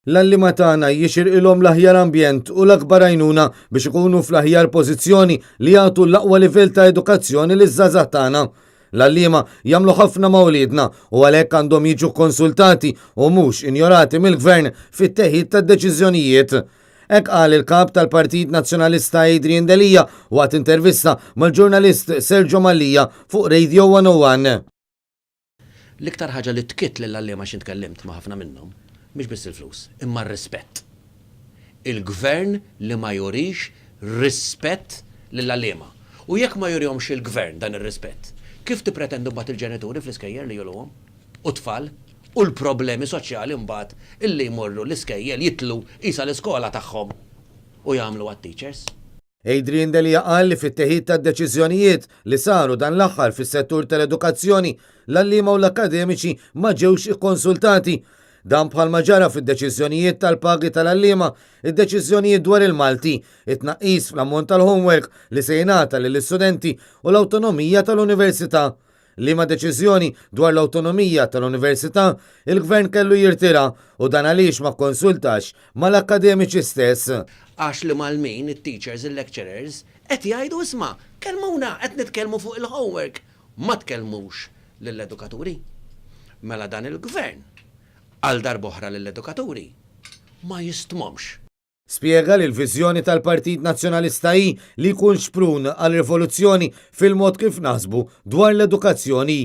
L-allima tagħna jixirqilhom l-aħjar ambjent u l-akbar għajnuna biex ikunu fl-aħjar pożizzjoni li jagħtu l-aqwa livell ta' edukazzjoni liż-żgħażagħ tagħna. L-allima jagħmlu ħafna ma' wliedna u għalhekk għandhom jiġu konsultati u mhux injorati mill-gvern fit-teħid tad-deċiżjonijiet. Hekk qal il-kap tal-Partit Nazzjonalista Adrian Delija waqt intervista mal-ġurnalist Sergio Mallija fuq Radio 101. L-iktar ħaġa li tkitt lill-allima xi tkellimt ma' ħafna minnhom mhix biss il-flus, imma r-rispett. Il-gvern li ma jurix rispett lill-allima. U jekk ma jurihomx il-gvern dan ir-rispett, kif tippretendu mbagħad il-ġenituri fl-iskejjel li jolhom? U tfal? U l-problemi soċjali mbagħad illi jmorru l-iskejjel jitlu qisha l-iskola tagħhom u jagħmlu għat-teachers? Adrian Delija qal li fit-teħid tad-deċiżjonijiet li saru dan l-aħħar fis-settur tal-edukazzjoni l-allima u l-akademiċi ma ġewx ikkonsultati. Dan bħalma ġara fid-deċiżjonijiet tal-pagi tal-allima, id-deċiżjonijiet dwar il-Malti, it-tnaqqis fl-ammont tal-homework li se jingħata lill-istudenti u l-awtonomija tal-università. Liema deċiżjoni dwar l-awtonomija tal-università il-gvern kellu jirtira u dan għaliex ma konsultax mal-akademiċi stess. Għax li mal-min it-teachers, il-lecturers, qed jgħidu isma' kelmuna qed nitkellmu fuq il-homework, ma tkellmux lill-edukaturi. Mela dan il-gvern għal darboħra lill-edukaturi ma jistmomx. Spjega li l-viżjoni tal-Partit Nazzjonalista hi li jkun xprun għal rivoluzzjoni fil-mod kif naħsbu dwar l-edukazzjoni.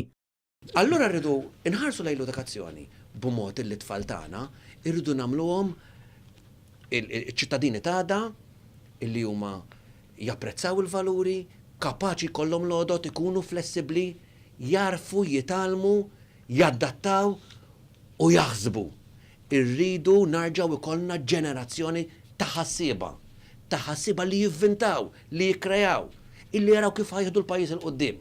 Allura rridu inħarsu lejn l-edukazzjoni b'mod li tfal tagħna irridu nagħmluhom iċ-ċittadini tagħna illi huma japprezzaw il-valuri, kapaċi jkollhom l-għodot ikunu flessibbli, jarfu, jitalmu, jaddattaw u jaħsbu. Irridu narġaw ikollna ġenerazzjoni ta' ħassiba li jivvintaw, li jikkreaw, illi jaraw kif ħajħdu l-pajjiż il-qoddim.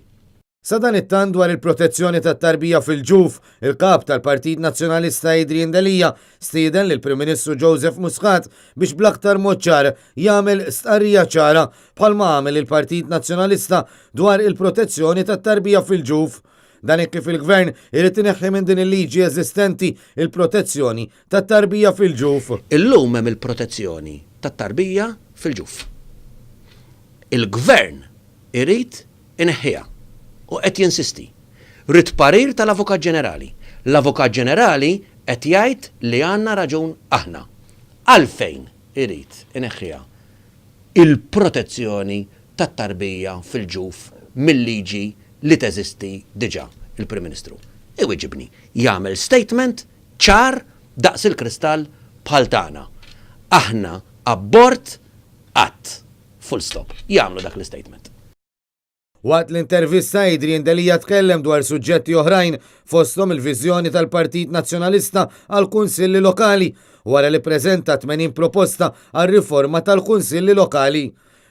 Sa dan it-tant dwar il-protezzjoni tat-tarbija fil-ġuf, il-kap tal-Partit Nazzjonalista Adrian Delija stieden lil Prim Ministru Joseph Muscat biex bl-aktar mod ċar jagħmel stqarrija ċara bħalma għamel il-Partit Nazzjonalista dwar il-protezzjoni tat-tarbija fil-ġuf. Dan kif il-gvern irid ineħħi minn din il-liġi eżistenti il-protezzjoni tat-tarbija fil-ġuf. Illum hemm il-protezzjoni tat-tarbija fil-ġuf. Il-gvern irid ineħħiha u qed jinsisti. Rid parir tal-Avukat Ġenerali. L-Avukat Ġenerali qed jgħid li għandna raġun aħna. Għalfejn irid ineħħiha il-protezzjoni tat-tarbija fil-ġuf mill-liġi li teżisti diġà il-Prim Ministru. Iwiġibni, jagħmel statement ċar daqs il-kristall bħal tagħna. Aħna abort qatt. Full stop. Jagħmlu dak l-statement. Waqt l-intervista Adrian Delija tkellem dwar suġġetti oħrajn fosthom il-viżjoni tal-Partit Nazzjonalista għal kunsilli lokali wara li preżenta 80 proposta għal riforma tal-kunsilli lokali.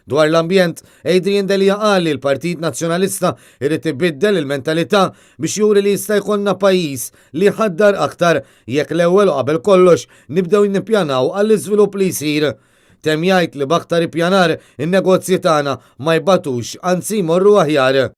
Dwar l-ambjent, Adrian Delija qal li l-Partit Nazzjonalista irid ibiddel il-mentalità biex juri li jista' jkollna pajjiż li ħaddar aktar jekk l-ewwel qabel kollox nibdew nippjanaw għall-iżvilupp li jsir. Tem jgħid li b'aktar ippjanar in-negozji tagħna ma jbatux anzi jmorru aħjar.